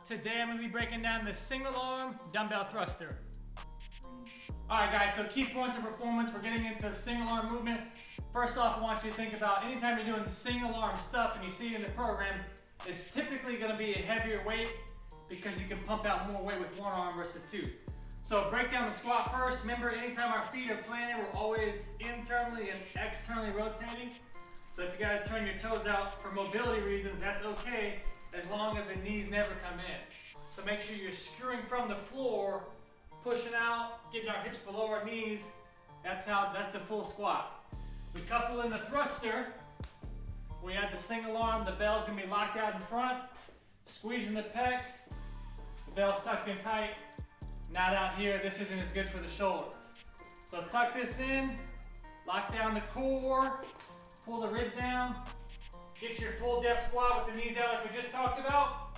Today I'm going to be breaking down the single arm dumbbell thruster. Alright guys, so key points of performance, we're getting into single arm movement. First off, I want you to think about anytime you're doing single arm stuff and you see it in the program, it's typically going to be a heavier weight because you can pump out more weight with one arm versus two. So break down the squat first. Remember, anytime our feet are planted, we're always internally and externally rotating. So if you got to turn your toes out for mobility reasons, that's okay, as long as the knees never come in. So make sure you're skewing from the floor, pushing out, getting our hips below our knees. That's the full squat. We couple in the thruster. We add the single arm. The bell's gonna be locked out in front, squeezing the pec. The bell's tucked in tight, not out here. This isn't as good for the shoulders. So tuck this in, lock down the core, pull the ribs down, get your full depth squat with the knees out like we just talked about.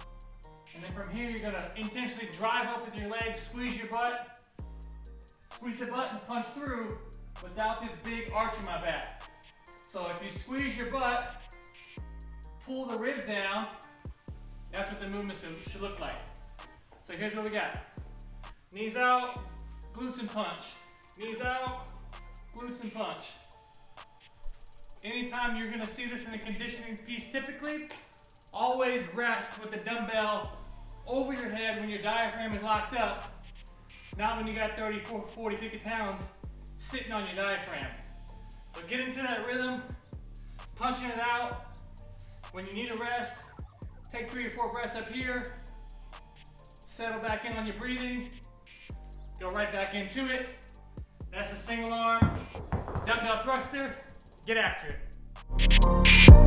And then from here, you're gonna intentionally drive up with your legs, squeeze your butt, squeeze the butt and punch through without this big arch in my back. So if you squeeze your butt, pull the ribs down, that's what the movement should look like. So here's what we got. Knees out, glutes and punch. Knees out, glutes and punch. Anytime you're gonna see this in a conditioning piece, typically, always rest with the dumbbell over your head when your diaphragm is locked up, not when you got 30, 40, 50 pounds sitting on your diaphragm. So get into that rhythm, punching it out. When you need a rest, take 3 or 4 breaths up here, settle back in on your breathing, go right back into it. That's a single arm dumbbell thruster. Get after it.